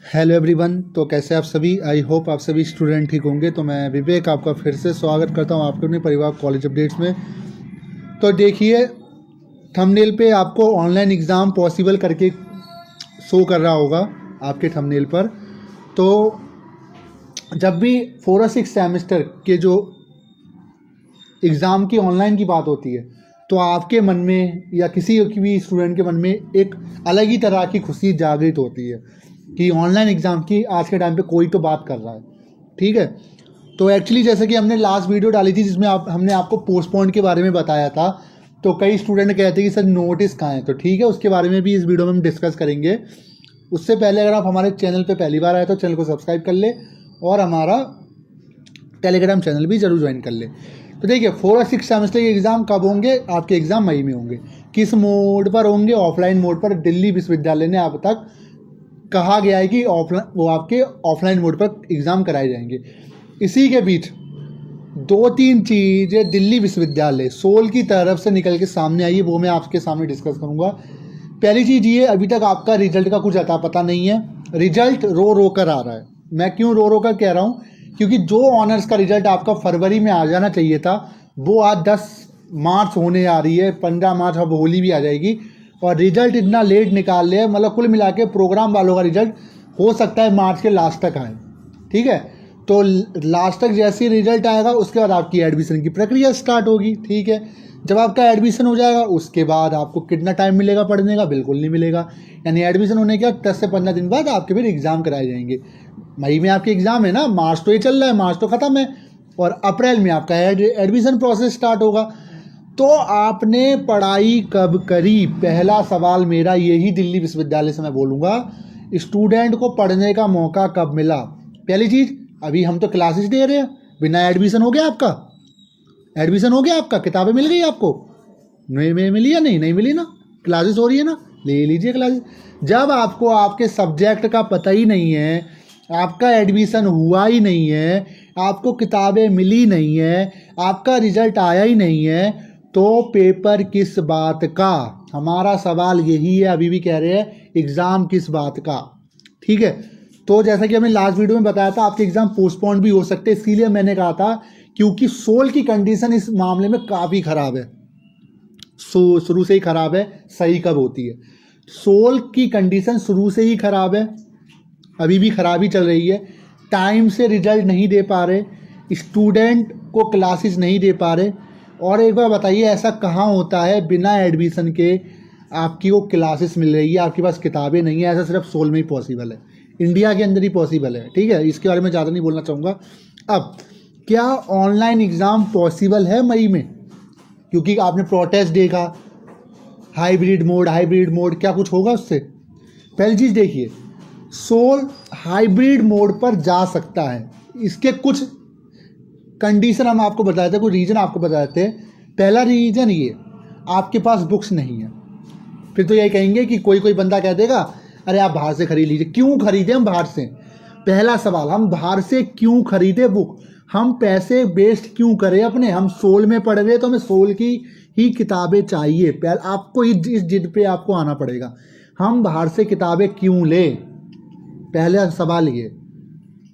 Hello everyone. तो कैसे आप सभी? आई होप आप सभी स्टूडेंट ठीक होंगे। तो मैं विवेक आपका फिर से स्वागत करता हूं आपके अपने परिवार कॉलेज अपडेट्स में। तो देखिए, थंबनेल पे आपको ऑनलाइन एग्ज़ाम पॉसिबल करके शो कर रहा होगा आपके थंबनेल पर। तो जब भी 4 और 6 सेमेस्टर के जो एग्ज़ाम की ऑनलाइन की बात होती है तो आपके मन में या किसी भी स्टूडेंट के मन में एक अलग ही तरह की खुशी जागृत होती है कि ऑनलाइन एग्ज़ाम की आज के टाइम पे कोई तो बात कर रहा है। ठीक है, तो एक्चुअली जैसे कि हमने लास्ट वीडियो डाली थी जिसमें हमने आपको पोस्टपोन के बारे में बताया था, तो कई स्टूडेंट कहते हैं कि सर नोटिस कहाँ है। तो ठीक है, उसके बारे में भी इस वीडियो में हम डिस्कस करेंगे। उससे पहले अगर आप हमारे चैनल पे पहली बार आए तो चैनल को सब्सक्राइब कर ले और हमारा टेलीग्राम चैनल भी जरूर ज्वाइन कर ले। तो देखिए, 4 और 6 सेमेस्टर के एग्ज़ाम कब होंगे? आपके एग्ज़ाम मई में होंगे। किस मोड पर होंगे? ऑफलाइन मोड पर। दिल्ली विश्वविद्यालय ने अब तक कहा गया है कि आपके ऑफलाइन मोड पर एग्ज़ाम कराए जाएंगे। इसी के बीच 2-3 चीज़ें दिल्ली विश्वविद्यालय सोल की तरफ से निकल के सामने आई है, वो मैं आपके सामने डिस्कस करूँगा। पहली चीज़ ये, अभी तक आपका रिजल्ट का कुछ अता पता नहीं है। रिजल्ट रो कर आ रहा है। मैं क्यों रो कर कह रहा हूँ? क्योंकि जो ऑनर्स का रिजल्ट आपका फरवरी में आ जाना चाहिए था वो आज 10 मार्च होने आ रही है। 15 मार्च अब होली भी आ जाएगी और रिजल्ट इतना लेट निकाल लिया। मतलब कुल मिला के प्रोग्राम वालों का रिजल्ट हो सकता है मार्च के लास्ट तक आए। ठीक है, तो लास्ट तक जैसे ही रिजल्ट आएगा उसके बाद आपकी एडमिशन की प्रक्रिया स्टार्ट होगी। ठीक है, जब आपका एडमिशन हो जाएगा उसके बाद आपको कितना टाइम मिलेगा पढ़ने का? बिल्कुल नहीं मिलेगा। यानी एडमिशन होने के बाद 10 से 15 दिन बाद आपके फिर एग्ज़ाम कराए जाएंगे। मई में आपके एग्ज़ाम है ना, मार्च तो ये चल रहा है, मार्च तो ख़त्म है और अप्रैल में आपका एडमिशन प्रोसेस स्टार्ट होगा। तो आपने पढ़ाई कब करी? पहला सवाल मेरा यही दिल्ली विश्वविद्यालय से मैं बोलूँगा, स्टूडेंट को पढ़ने का मौका कब मिला? पहली चीज़, अभी हम तो क्लासेस दे रहे हैं, बिना एडमिशन हो गया आपका? एडमिशन हो गया आपका? किताबें मिल गई आपको? नहीं मिली या नहीं मिली ना? क्लासेस हो रही है ना, ले लीजिए क्लासेस। जब आपको आपके सब्जेक्ट का पता ही नहीं है, आपका एडमिशन हुआ ही नहीं है, आपको किताबें मिली नहीं है, आपका रिजल्ट आया ही नहीं है, तो पेपर किस बात का? हमारा सवाल यही है, अभी भी कह रहे हैं एग्ज़ाम किस बात का। ठीक है, तो जैसा कि हमने लास्ट वीडियो में बताया था आपके एग्ज़ाम पोस्टपोन भी हो सकते हैं। इसीलिए मैंने कहा था क्योंकि सोल की कंडीशन इस मामले में काफ़ी ख़राब है। शुरू से ही ख़राब है। सही कब होती है? सोल की कंडीशन शुरू से ही ख़राब है, अभी भी ख़राब ही चल रही है। टाइम से रिजल्ट नहीं दे पा रहे, स्टूडेंट को क्लासेस नहीं दे पा रहे। और एक बार बताइए, ऐसा कहाँ होता है बिना एडमिशन के आपकी वो क्लासेस मिल रही है, आपके पास किताबें नहीं है? ऐसा सिर्फ सोल में ही पॉसिबल है, इंडिया के अंदर ही पॉसिबल है। ठीक है, इसके बारे में ज़्यादा नहीं बोलना चाहूँगा। अब क्या ऑनलाइन एग्ज़ाम पॉसिबल है मई में? क्योंकि आपने प्रोटेस्ट देखा, हाइब्रिड मोड क्या कुछ होगा उससे? पहली चीज़ देखिए, सोल हाइब्रिड मोड पर जा सकता है। इसके कुछ कंडीशन हम आपको बताते हैं, कुछ रीज़न आपको बताते हैं। पहला रीज़न ये, आपके पास बुक्स नहीं है। फिर तो यही कहेंगे कि कोई बंदा कह देगा अरे आप बाहर से खरीद लीजिए। क्यों खरीदें हम बाहर से? पहला सवाल, हम बाहर से क्यों खरीदें बुक? हम पैसे वेस्ट क्यों करें अपने? हम सोल में पढ़ रहे तो हमें सोल की ही किताबें चाहिए। पहले आपको इस जिद पे आपको आना पड़ेगा। हम बाहर से किताबें क्यों लें? पहला सवाल ये।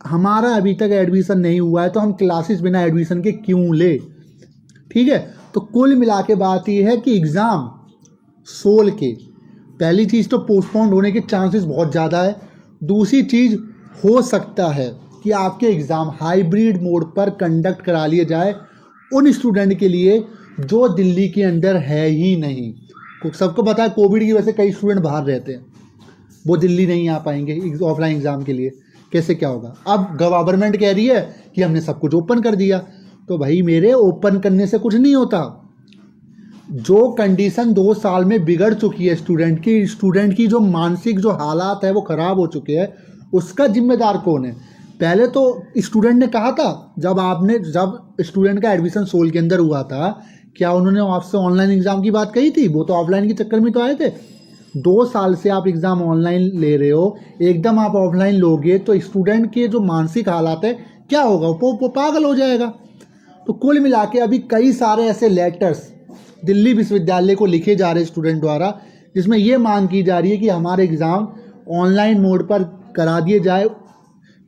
हमारा अभी तक एडमिशन नहीं हुआ है तो हम क्लासेस बिना एडमिशन के क्यों ले? ठीक है, तो कुल मिला के बात ये है कि एग्ज़ाम सोल के, पहली चीज़ तो पोस्टपोन होने के चांसेस बहुत ज़्यादा है। दूसरी चीज़, हो सकता है कि आपके एग्ज़ाम हाइब्रिड मोड पर कंडक्ट करा लिए जाए उन स्टूडेंट के लिए जो दिल्ली के अंदर है ही नहीं। सबको पता है कोविड की वजह से कई स्टूडेंट बाहर रहते हैं, वो दिल्ली नहीं आ पाएंगे ऑफलाइन एग्ज़ाम के लिए। कैसे क्या होगा? अब गवर्नमेंट कह रही है कि हमने सब कुछ ओपन कर दिया, तो भाई मेरे ओपन करने से कुछ नहीं होता। जो कंडीशन 2 साल में बिगड़ चुकी है स्टूडेंट की जो मानसिक जो हालात है वो ख़राब हो चुके हैं, उसका जिम्मेदार कौन है? पहले तो स्टूडेंट ने कहा था, जब स्टूडेंट का एडमिशन सोल के अंदर हुआ था, क्या उन्होंने आपसे ऑनलाइन एग्ज़ाम की बात कही थी? वो तो ऑफलाइन के चक्कर में तो आए थे। 2 साल से आप एग्ज़ाम ऑनलाइन ले रहे हो, एकदम आप ऑफलाइन लोगे तो स्टूडेंट के जो मानसिक हालात है क्या होगा? वो पागल हो जाएगा। तो कुल मिला के अभी कई सारे ऐसे लेटर्स दिल्ली विश्वविद्यालय को लिखे जा रहे स्टूडेंट द्वारा, जिसमें ये मांग की जा रही है कि हमारे एग्ज़ाम ऑनलाइन मोड पर करा दिए जाए,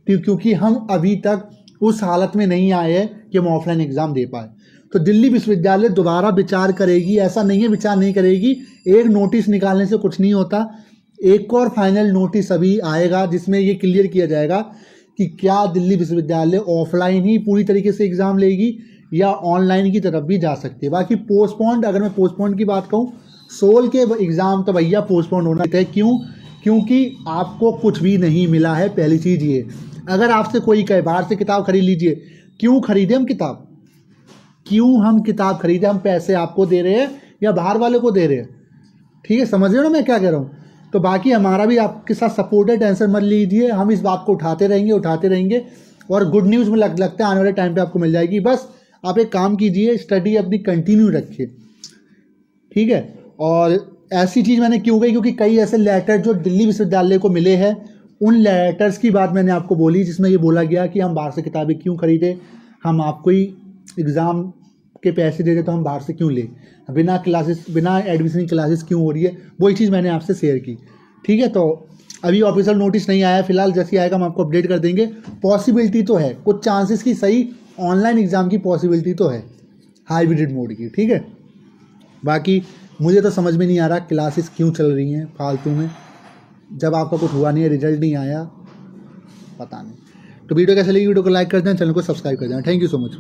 क्योंकि हम अभी तक उस हालत में नहीं आए हैं कि हम ऑफलाइन एग्ज़ाम दे पाए। तो दिल्ली विश्वविद्यालय दोबारा विचार करेगी, ऐसा नहीं है विचार नहीं करेगी। एक नोटिस निकालने से कुछ नहीं होता, एक और फाइनल नोटिस अभी आएगा जिसमें ये क्लियर किया जाएगा कि क्या दिल्ली विश्वविद्यालय ऑफलाइन ही पूरी तरीके से एग्ज़ाम लेगी या ऑनलाइन की तरफ भी जा सकती है। बाकी पोस्टपोन्ड, अगर मैं पोस्टपोन्ड की बात कहूँ, 16 के एग्ज़ाम तो भैया पोस्टपोन्ड होना है। क्यों? क्योंकि आपको कुछ भी नहीं मिला है। पहली चीज़ ये, अगर आपसे कोई कहे बाहर से किताब खरीद लीजिए, क्यों खरीदे हम किताब? क्यों हम किताब खरीदे? हम पैसे आपको दे रहे हैं या बाहर वाले को दे रहे हैं? ठीक है, समझ रहे हो ना मैं क्या कह रहा हूँ? तो बाकी हमारा भी आपके साथ सपोर्ट है, टेंशन मत लीजिए, हम इस बात को उठाते रहेंगे और गुड न्यूज़ में लगता है आने वाले टाइम पे आपको मिल जाएगी। बस आप एक काम कीजिए, स्टडी अपनी कंटिन्यू रखिए, ठीक है। और ऐसी चीज़ मैंने क्यों कही, क्योंकि कई ऐसे लेटर जो दिल्ली विश्वविद्यालय को मिले हैं, उन लेटर्स की बात मैंने आपको बोली जिसमें ये बोला गया कि हम बाहर से किताबें क्यों खरीदें, हम आपको ही एग्ज़ाम के पैसे दे दें तो हम बाहर से क्यों लें, बिना क्लासेस, बिना एडमिशन की क्लासेस क्यों हो रही है, वही चीज़ मैंने आपसे शेयर की, ठीक है। तो अभी ऑफिशियल नोटिस नहीं आया फिलहाल, जैसे आएगा हम आपको अपडेट कर देंगे। पॉसिबिलिटी तो है, कुछ चांसेस की सही ऑनलाइन एग्ज़ाम की पॉसिबिलिटी तो है, हाइब्रिड मोड की, ठीक है। बाकी मुझे तो समझ में नहीं आ रहा क्लासेस क्यों चल रही हैं फालतू में, जब आपका कुछ हुआ नहीं है, रिजल्ट नहीं आया, पता नहीं। तो वीडियो कैसे लगी, वीडियो को लाइक कर दें, चैनल को सब्सक्राइब कर दें। Thank you so much.